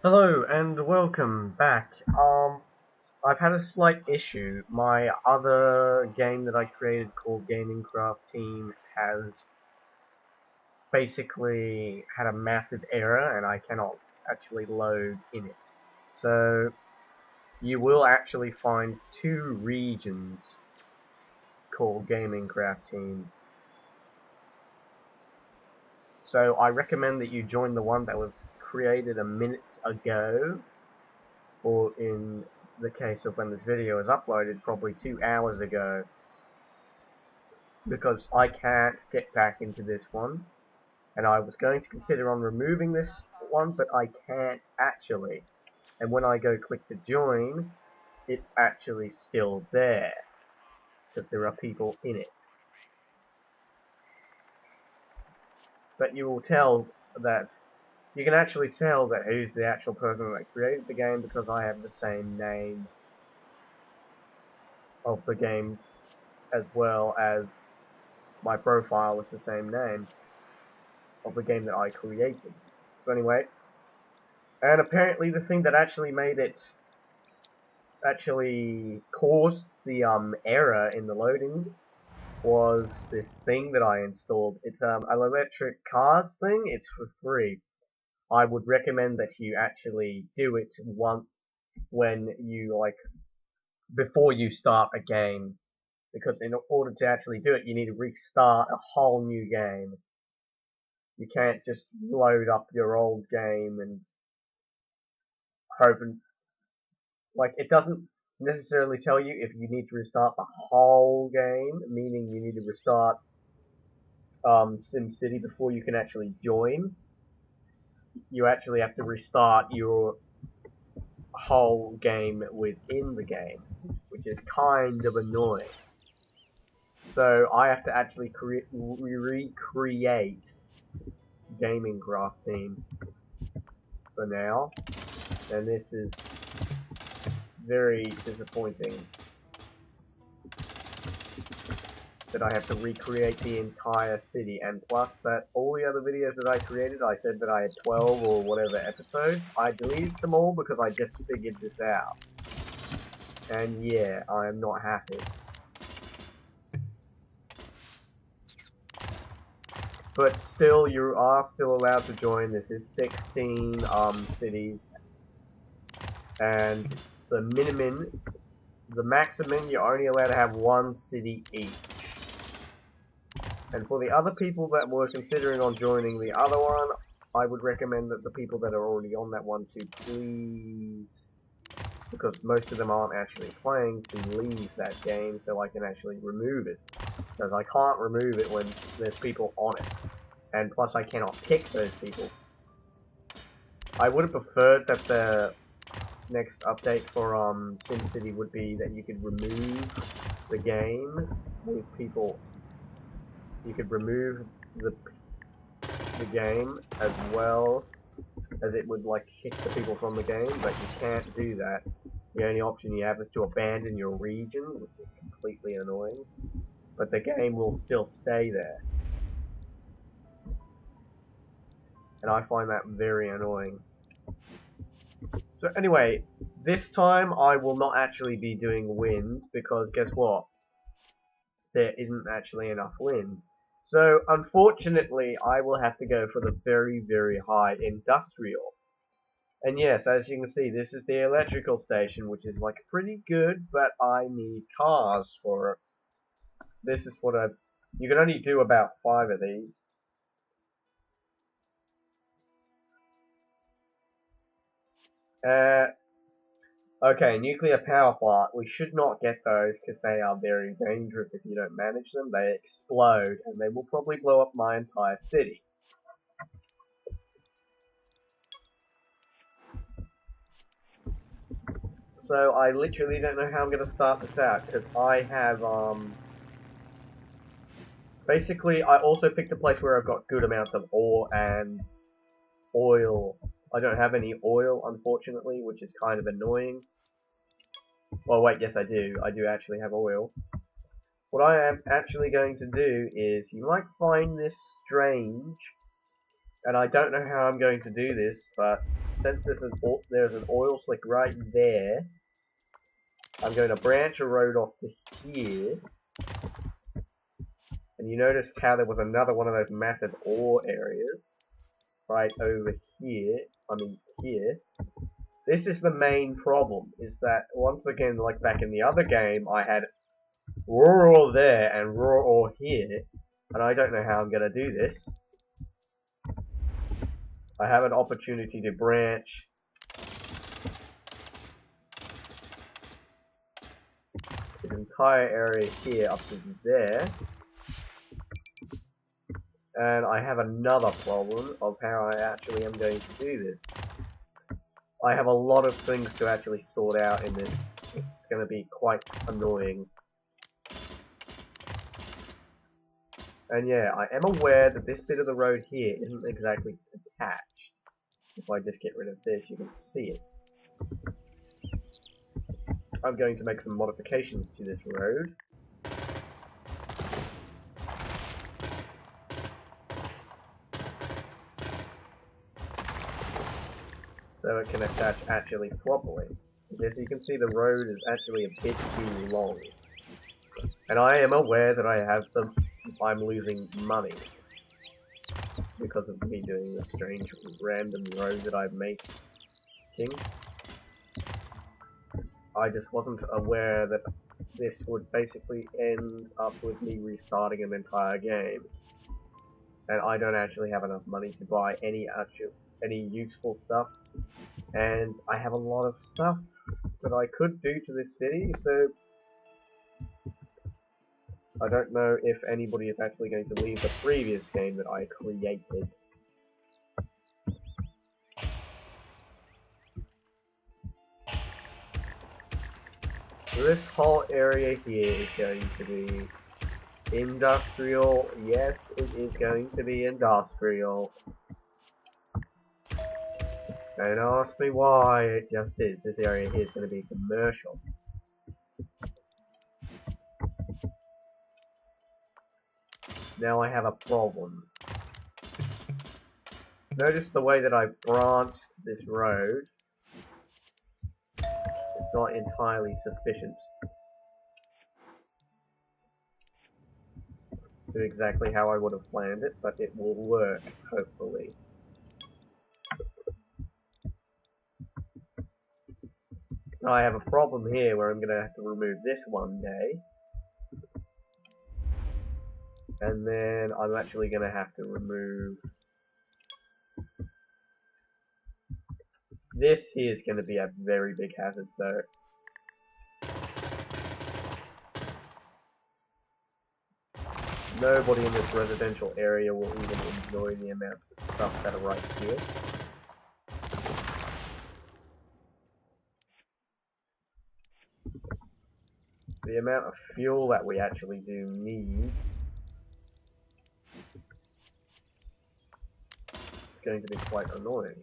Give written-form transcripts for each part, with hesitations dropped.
Hello and welcome back. I've had a slight issue. My other game that I created called Gaming Craft Team has basically had a massive error and I cannot actually load in it. So you will actually find two regions called Gaming Craft Team. So I recommend that you join the one that was created a minute ago, or in the case of when this video is uploaded, probably 2 hours ago, because I can't get back into this one, and I was going to consider on removing this one, but I can't actually, and when I go click to join, it's actually still there, because there are people in it. But you will tell that, you can actually tell that who's the actual person that created the game, because I have the same name of the game, as well as my profile is the same name of the game that I created. So anyway, and apparently the thing that actually made it actually caused the error in the loading was this thing that I installed. It's an electric cars thing. It's for free. I would recommend that you actually do it once when you before you start a game, because in order to actually do it you need to restart a whole new game. You can't just load up your old game and hope and it doesn't necessarily tell you if you need to restart the whole game, meaning you need to restart Simcity before you can actually join. You actually have to restart your whole game within the game, which is kind of annoying. So I have to actually recreate Gaming Craft Team for now, and this is very disappointing that I have to recreate the entire city, and plus that all the other videos that I created, I said that I had 12 or whatever episodes. I deleted them all because I just figured this out. And yeah, I am not happy. But still, you are still allowed to join. This is 16 cities, and the maximum, you're only allowed to have one city each. And for the other people that were considering on joining the other one, I would recommend that the people that are already on that one to please, because most of them aren't actually playing, to leave that game so I can actually remove it. Because I can't remove it when there's people on it. And plus I cannot pick those people. I would have preferred that the next update for SimCity would be that you could remove the game with people. You could remove the game as well as it would kick the people from the game, but you can't do that. The only option you have is to abandon your region, which is completely annoying, but the game will still stay there. And I find that very annoying. So anyway, this time I will not actually be doing wind, because guess what? There isn't actually enough wind. So unfortunately I will have to go for the very, very high industrial. And yes, as you can see, this is the electrical station, which is pretty good, but I need cars for it. This is what you can only do about 5 of these. Okay, nuclear power plant. We should not get those because they are very dangerous if you don't manage them. They explode and they will probably blow up my entire city. So I literally don't know how I'm going to start this out, because I have, basically I also picked a place where I've got good amounts of ore and oil. I don't have any oil, unfortunately, which is kind of annoying. Well, wait, yes I do. I do actually have oil. What I am actually going to do is, you might find this strange, And I don't know how I'm going to do this, but since there's an oil slick right there, I'm going to branch a road off to here. And you noticed how there was another one of those massive ore areas right over here. I mean, here. This is the main problem, is that once again, like back in the other game, I had raw ore there and raw ore here, and I don't know how I'm going to do this. I have an opportunity to branch this entire area here up to there, and I have another problem of how I actually am going to do this. I have a lot of things to actually sort out in this. It's going to be quite annoying. And yeah, I am aware that this bit of the road here isn't exactly attached. If I just get rid of this, you can see it. I'm going to make some modifications to this road. So it can attach actually properly. As you can see, the road is actually a bit too long. And I am aware that I'm losing money because of me doing this strange random road that I've made. I just wasn't aware that this would basically end up with me restarting an entire game. And I don't actually have enough money to buy any useful stuff. And I have a lot of stuff that I could do to this city, so I don't know if anybody is actually going to leave the previous game that I created. So this whole area here is going to be industrial. Yes, it is going to be industrial. Don't ask me why, it just is. This area here is going to be commercial. Now I have a problem. Notice the way that I branched this road. It's not entirely sufficient to exactly how I would have planned it, but it will work, hopefully. I have a problem here where I'm going to have to remove this one day. And then I'm actually going to have to remove this here is going to be a very big hazard, so nobody in this residential area will even enjoy the amounts of stuff that are right here. The amount of fuel that we actually do need is going to be quite annoying.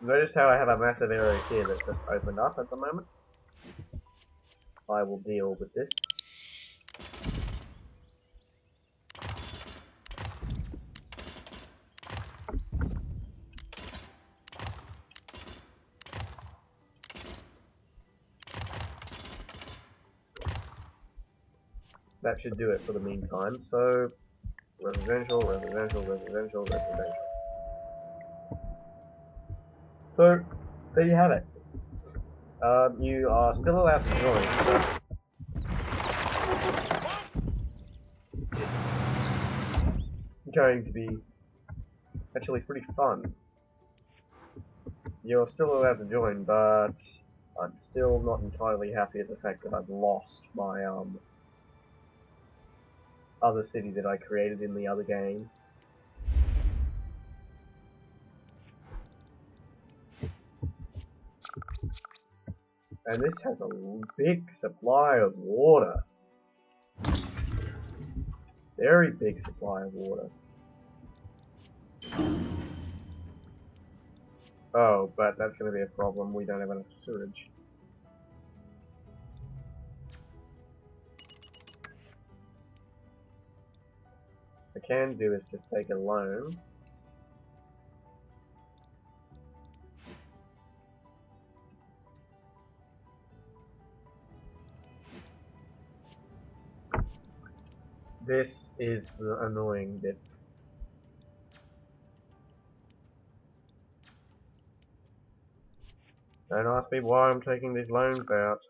Notice how I have a massive area here that's just opened up at the moment. I will deal with this. That should do it for the meantime. So, residential, residential, residential, residential. So, there you have it. You are still allowed to join, but it's going to be actually pretty fun. You're still allowed to join, but I'm still not entirely happy at the fact that I've lost my other city that I created in the other game. And this has a big supply of water. Very big supply of water. Oh, but that's going to be a problem. We don't have enough sewage. can do is just take a loan. This is the annoying bit. Don't ask me why I'm taking these loans out.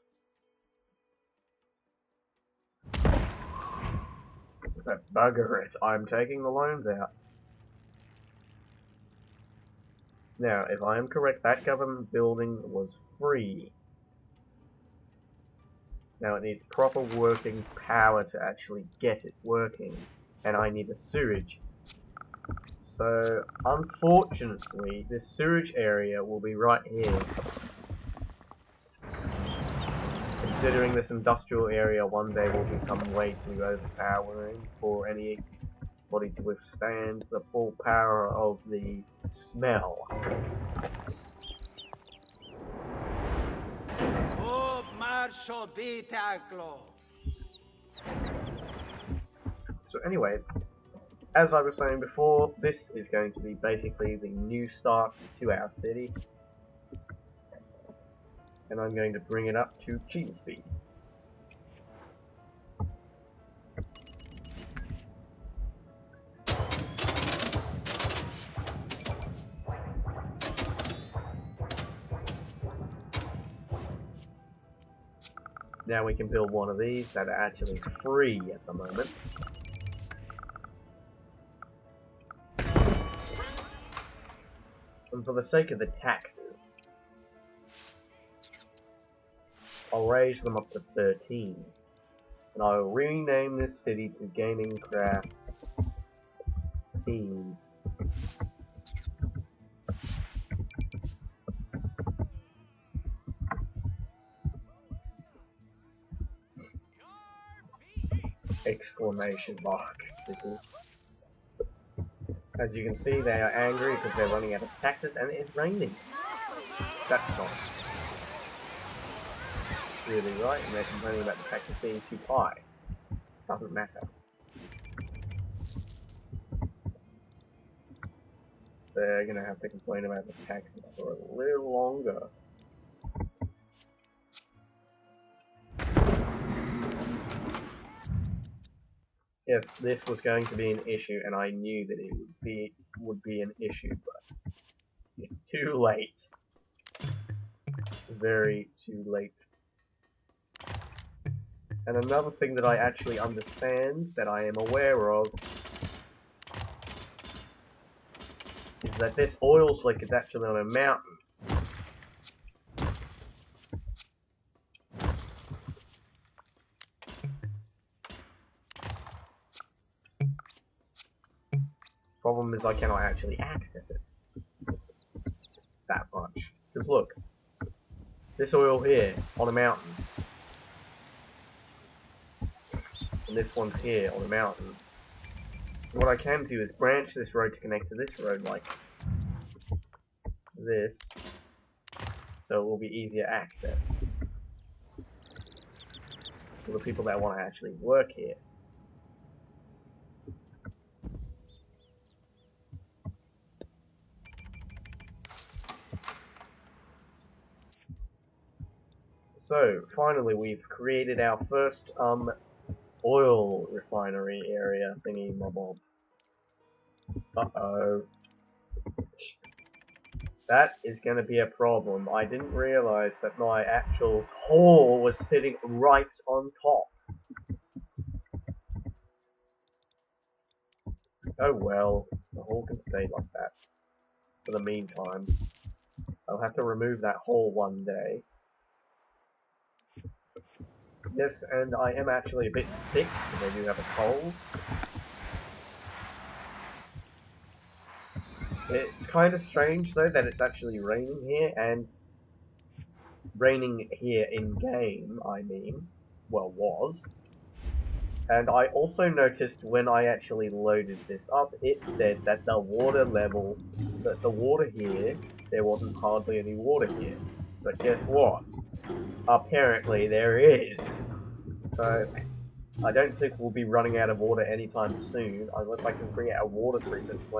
But bugger it, I'm taking the loans out. Now, if I am correct, that government building was free. Now it needs proper working power to actually get it working, and I need a sewage. So, unfortunately, this sewage area will be right here. Considering this industrial area one day will become way too overpowering for anybody to withstand the full power of the smell. So anyway, as I was saying before, this is going to be basically the new start to our city. And I'm going to bring it up to Simcity. Now we can build one of these that are actually free at the moment. And for the sake of the taxes, I'll raise them up to 13. And I'll rename this city to Gaming Craft Team. Exclamation mark. As you can see, they are angry because they're running out of taxes and it's raining. That's not really right, and they're complaining about the taxes being too high. Doesn't matter. They're gonna have to complain about the taxes for a little longer. Yes, this was going to be an issue, and I knew that it would be an issue, but it's too late. Very too late. And another thing that I actually understand, that I am aware of, is that this oil slick is actually on a mountain. Problem is I cannot actually access it that much. Because look, this oil here on a mountain, and this one's here on a mountain. What I can do is branch this road to connect to this road like this, so it will be easier access for the people that want to actually work here. So, finally we've created our first oil refinery area thingy mob. Uh-oh. That is going to be a problem. I didn't realize that my actual hall was sitting right on top. Oh well, the hall can stay like that for the meantime. I'll have to remove that hall one day. Yes, and I am actually a bit sick because I do have a cold. It's kind of strange though that it's actually raining here, and raining here in game, I mean, well, was. And I also noticed when I actually loaded this up, it said that the water level, that the water here, there wasn't hardly any water here. But guess what? Apparently there is. So, I don't think we'll be running out of water anytime soon, unless I can create a water treatment plant.